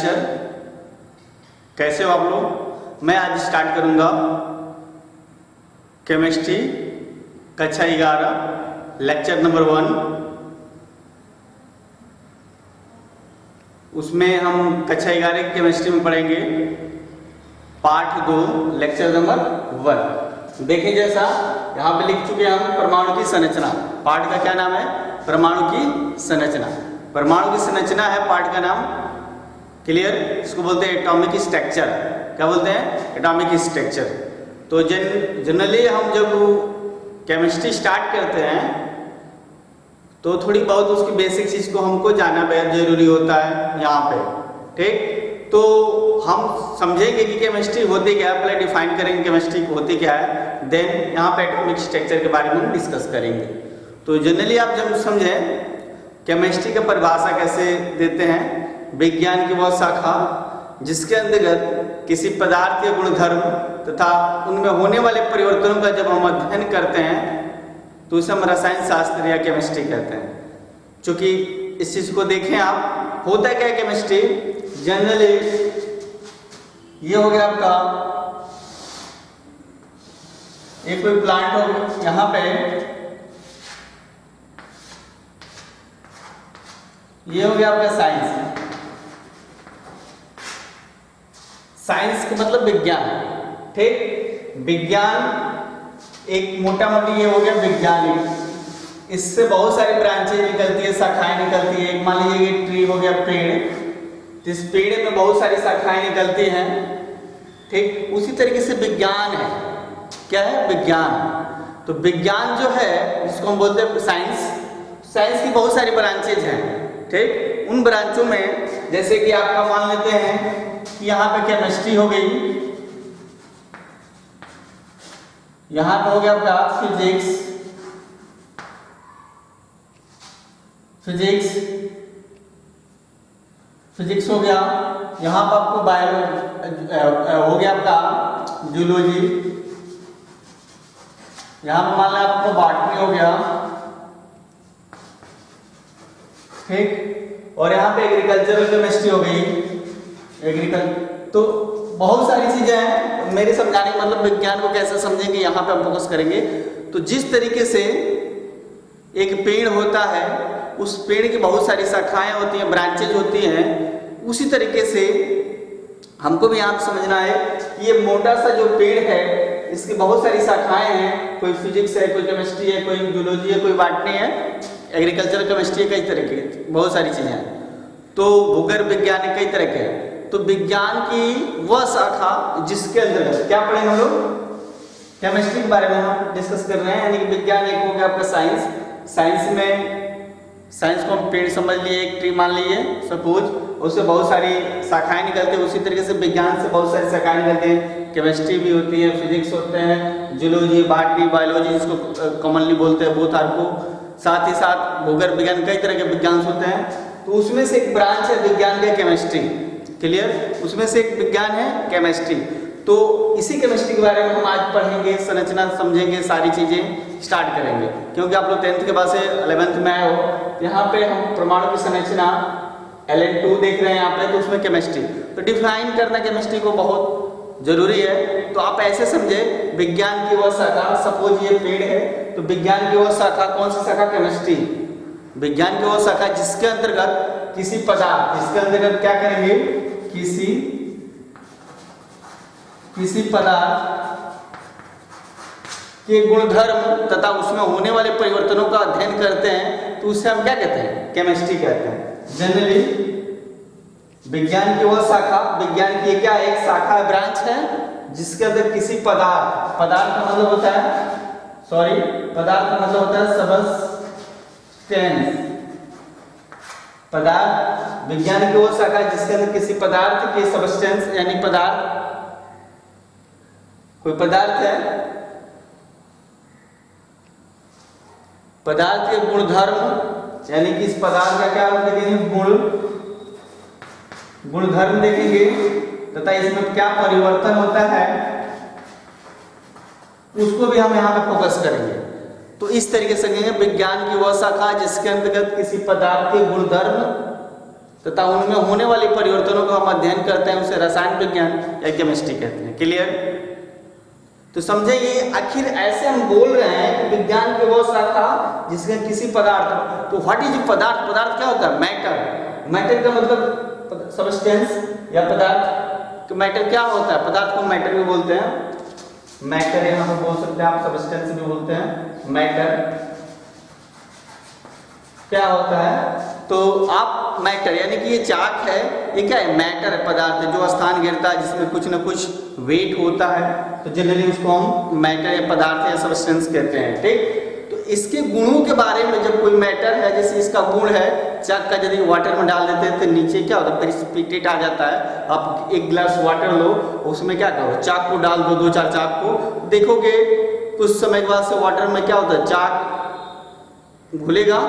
Lecture. कैसे हो आप लोग? मैं आज स्टार्ट करूंगा केमिस्ट्री कक्षा 11 लेक्चर नंबर 1। उसमें हम कक्षा 11 की केमिस्ट्री में पढ़ेंगे पार्ट 2 लेक्चर नंबर 1। देखिए जैसा यहाँ पे लिख चुके हैं हम परमाणु की संरचना। पार्ट का क्या नाम है? परमाणु की संरचना। परमाणु की संरचना है पार्ट का नाम। क्लियर? इसको बोलते हैं एटॉमिक स्ट्रक्चर। क्या बोलते हैं? Atomic structure. तो जनरली हम जब केमिस्ट्री स्टार्ट करते हैं तो थोड़ी बहुत उसकी बेसिक चीज़ को हमको जानना बेहद जरूरी होता है यहाँ पे। ठीक? तो हम समझेंगे कि केमिस्ट्री होती क्या है, पहले डिफाइन करेंगे केमिस्ट्री होती क्या है, देन यहाँ पे एटॉमिक स्ट्रक्चर के बारे में हम डिस्कस करेंगे। तो जनरली आप जब समझें केमिस्ट्री का परिभाषा कैसे देते हैं, विज्ञान की वह शाखा जिसके अंतर्गत किसी पदार्थ के गुणधर्म तथा उनमें होने वाले परिवर्तनों का जब हम अध्ययन करते हैं तो उसे हम रसायन शास्त्र या केमिस्ट्री कहते हैं। चूंकि इस चीज को देखें आप, होता क्या है केमिस्ट्री जनरली, ये हो गया आपका एक कोई प्लांट हो, यहाँ पे ये हो गया आपका साइंस। साइंस का मतलब विज्ञान। ठीक? विज्ञान एक मोटा मोटी ये हो गया विज्ञान। इससे बहुत सारी ब्रांचेज निकलती है, शाखाएं निकलती है। एक मान लीजिए ये ट्री हो गया पेड़, तो इस पेड़ में बहुत सारी शाखाएं निकलती हैं। ठीक? उसी तरीके से विज्ञान है। क्या है? विज्ञान। तो विज्ञान जो है जिसको हम बोलते हैं साइंस, साइंस की बहुत सारी ब्रांचेज हैं। ठीक? उन ब्रांचों में जैसे कि आपका मान लेते हैं कि यहाँ पे केमिस्ट्री हो गई, यहाँ पे हो गया आपका फिजिक्स, फिजिक्स हो गया। यहाँ पर आपको बायो हो गया आपका जूलॉजी, यहाँ पर मान लिया आपको बॉटनी हो गया। ठीक? और यहाँ पे एग्रीकल्चरल केमिस्ट्री हो गई, तो बहुत सारी चीजें हैं। मेरे समझाने का मतलब विज्ञान को कैसे समझेंगे यहाँ पे हम फोकस करेंगे। तो जिस तरीके से एक पेड़ होता है, उस पेड़ की बहुत सारी शाखाएं होती हैं, ब्रांचेज होती हैं, उसी तरीके से हमको भी यहाँ समझना है कि ये मोटा सा जो पेड़ है इसकी बहुत सारी शाखाएं हैं। कोई फिजिक्स है, कोई केमिस्ट्री है, कोई जूलॉजी है, कोई बॉटनी है, एग्रीकल्चरल केमिस्ट्री है, कई तरह की बहुत सारी चीजें हैं। तो भूगर्भ विज्ञान कई तरह के हैं। तो विज्ञान की वह शाखा जिसके अंदर क्या पढ़ेंगे हम लोग? केमिस्ट्री के बारे में हम डिस्कस कर रहे हैं। यानी कि विज्ञान एक हो गया आपका साइंस। साइंस में साइंस को हम पेड़ समझ लिए, एक ट्री मान लिए सपोज, उससे बहुत सारी शाखाएं निकलती हैं। उसी तरीके से विज्ञान से बहुत सारी शाखाएं निकलती हैं। केमिस्ट्री भी होती है, फिजिक्स होते हैं, जूलॉजी, बॉटनी, बायोलॉजी जिसको कॉमनली बोलते हैं, बोथ आर को। साथ ही साथ भूगर्भ विज्ञान, कई तरह के विज्ञान होते हैं। तो उसमें से एक ब्रांच है विज्ञान का केमिस्ट्री। क्लियर? उसमें से एक विज्ञान है केमिस्ट्री। तो इसी केमिस्ट्री के बारे में हम आज पढ़ेंगे, संरचना समझेंगे, सारी चीजें स्टार्ट करेंगे। क्योंकि आप लोग 10th के बाद से 11th में आए हो, यहाँ पे हम परमाणु की संरचना LN2 देख रहे हैं यहाँ पे, तो उसमें केमिस्ट्री। तो डिफाइन करना केमिस्ट्री को बहुत जरूरी है। तो आप ऐसे समझे विज्ञान की वह शाखा, सपोज ये पेड़ है, तो विज्ञान की वह शाखा, कौन सी शाखा? केमिस्ट्री। विज्ञान की वह शाखा जिसके अंतर्गत किसी पदार्थ, इसके अंतर्गत क्या करेंगे? किसी पदार्थ के गुणधर्म तथा उसमें होने वाले परिवर्तनों का अध्ययन करते हैं, तो उससे हम क्या कहते हैं? केमिस्ट्री कहते हैं। जनरली विज्ञान की वह शाखा, विज्ञान की क्या एक शाखा ब्रांच है जिसके अंदर किसी पदार्थ, पदार्थ का मतलब होता है, पदार्थ का मतलब होता है सबस्टेंस। पदार्थ, विज्ञान की वो शाखा जिसके अंदर किसी पदार्थ के सबस्टेंस यानी पदार्थ, कोई पदार्थ है, पदार्थ के गुणधर्म यानी कि इस पदार्थ का क्या देखेंगे? गुणधर्म देखेंगे तथा इसमें क्या परिवर्तन होता है उसको भी हम यहाँ पे फोकस करेंगे। तो इस तरीके से कहेंगे विज्ञान की वह शाखा जिसके अंतर्गत किसी पदार्थ के गुणधर्म तथा उनमें होने वाले परिवर्तनों को हम अध्ययन करते हैं, उसे रसायन विज्ञान या केमिस्ट्री कहते हैं। क्लियर? तो समझे ये आखिर ऐसे हम बोल रहे हैं कि विज्ञान की वो शाखा जिसमें किसी पदार्थ, तो व्हाट इज पदार्थ? पदार्थ क्या होता है? मैटर। मैटर का मतलब सबस्टेंस या पदार्थ। तो मैटर क्या होता है? पदार्थ को मैटर भी बोलते हैं, मैटर यहाँ पर बोल सकते हैं आप, सबस्टेंस भी बोलते हैं। मैटर क्या होता है? तो आप मैटर यानी कि ये चाक है, ये क्या है? मैटर है, पदार्थ है जो स्थान घेरता है, जिसमें कुछ न कुछ वेट होता है, तो जनरली उसको हम मैटर या पदार्थ या सबस्टेंस कहते हैं। ठीक? तो इसके गुणों के बारे में, जब कोई मैटर है, जैसे इसका गुण है, चाक का यदि वाटर में डाल देते हैं तो नीचे क्या होता है? प्रेसिपिटेट आ जाता है। आप एक गिलास वाटर लो, उसमें क्या करो? चाक को डाल दो, 2-4 चाक को, देखोगे कुछ समय के बाद से वाटर में क्या होता है? चाक घुलेगा,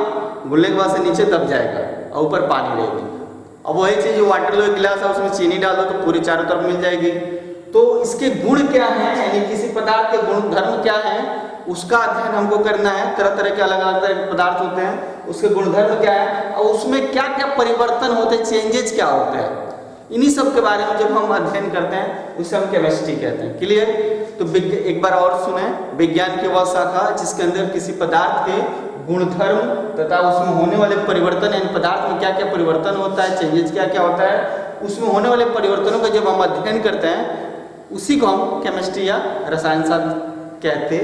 घुलने के बाद से नीचे दब जाएगा और ऊपर पानी रहेगी। अब वही चीज वाटर लो, एक गिलास है, उसमें चीनी डालो तो पूरी चारों तरफ मिल जाएगी। तो इसके गुण क्या हैं, यानी किसी पदार्थ के गुण धर्म क्या हैं, उसका अध्ययन हमको करना है। तरह तरह के अलग अलग तरह के पदार्थ होते हैं, उसके गुणधर्म क्या है और उसमें क्या क्या परिवर्तन होते हैं, चेंजेज क्या होते हैं, इन्हीं सब के बारे में जब हम अध्ययन करते हैं उसे हम केमिस्ट्री कहते हैं। क्लियर? तो एक बार और सुने, विज्ञान की वह शाखा जिसके अंदर किसी पदार्थ के गुणधर्म तथा उसमें होने वाले परिवर्तन, यानी पदार्थ में क्या क्या परिवर्तन होता है, चेंजेस क्या क्या होता है, उसमें होने वाले परिवर्तनों का जब हम अध्ययन करते हैं उसी को हम केमिस्ट्री या रसायन शास्त्र कहते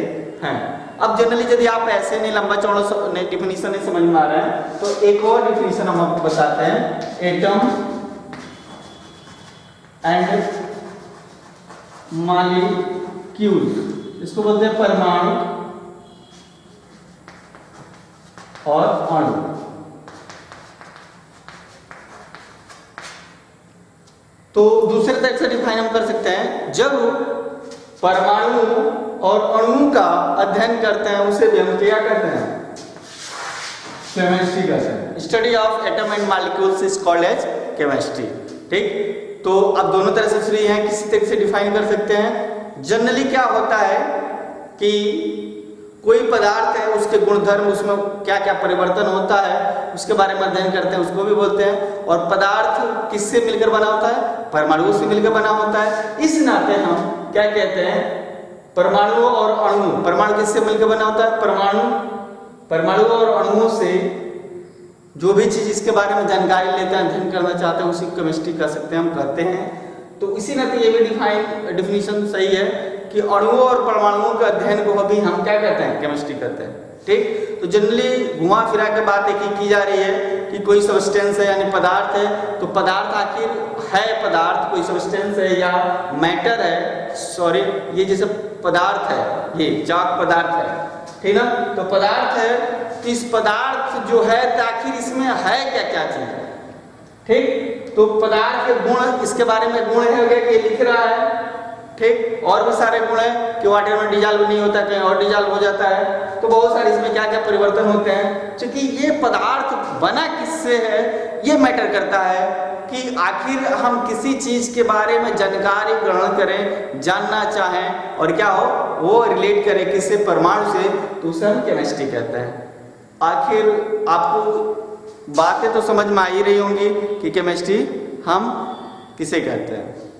हैं। अब जनरली यदि आप ऐसे नहीं लंबा चौड़ा डिफिनीशन नहीं समझ में आ रहा है तो एक और डिफिनीशन हम आपको बताते हैं, एटम एंड मॉलिक्यूल, इसको बोलते हैं परमाणु और अणु। तो दूसरे तरह से डिफाइन हम कर सकते हैं, जब परमाणु और अणु का अध्ययन करते हैं उसे भी हम क्या कहते हैं? केमिस्ट्री कहते हैं। Study of atom and molecules is called as chemistry. ठीक? तो अब दोनों तरह से फ्री हैं, किसी तरह से डिफाइन कर सकते हैं। जनरली क्या होता है कि कोई पदार्थ है, उसके गुणधर्म, उसमें क्या क्या परिवर्तन होता है, उसके बारे में अध्ययन करते हैं, उसको भी बोलते हैं। और पदार्थ किससे मिलकर बना होता है? परमाणुओं से मिलकर बना होता है। इस नाते हम क्या कहते हैं? परमाणु और अणु। परमाणु किससे मिलकर बना होता है? परमाणु और अणुओं से जो भी चीज इसके बारे में जानकारी लेते हैं, अध्ययन करना चाहते हैं, उसी केमिस्ट्री कर सकते हैं, हम कहते हैं। तो इसी नाते ये भी डिफिनीशन सही है कि अणुओं और परमाणुओं के अध्ययन को अभी हम क्या कहते हैं? केमिस्ट्री कहते हैं। ठीक? तो जनरली घुमा फिरा के बात एक ही की जा रही है कि कोई सबस्टेंस है यानी पदार्थ है, तो पदार्थ आखिर है पदार्थ, कोई सबस्टेंस है या मैटर है, सॉरी ये जैसे पदार्थ है, ये चाक पदार्थ है, ठीक ना? तो पदार्थ है, तो इस पदार्थ जो है तो आखिर इसमें है क्या क्या चीज? ठीक? तो पदार्थ के गुण, इसके बारे में गुण है कि लिख रहा है। ठीक? और भी सारे गुण है कि वाटर में डिजॉल्व नहीं होता, कहीं और डिजॉल्व हो जाता है। तो बहुत सारे इसमें क्या क्या परिवर्तन होते हैं। क्योंकि ये पदार्थ बना किससे है ये मैटर करता है कि आखिर हम किसी चीज के बारे में जानकारी ग्रहण करें, जानना चाहें और क्या हो वो रिलेट करें किससे? परमाणु से, तो उसे हम केमिस्ट्री कहते हैं। आखिर आपको बातें तो समझ में आ ही रही होंगी कि केमिस्ट्री हम किसे कहते हैं।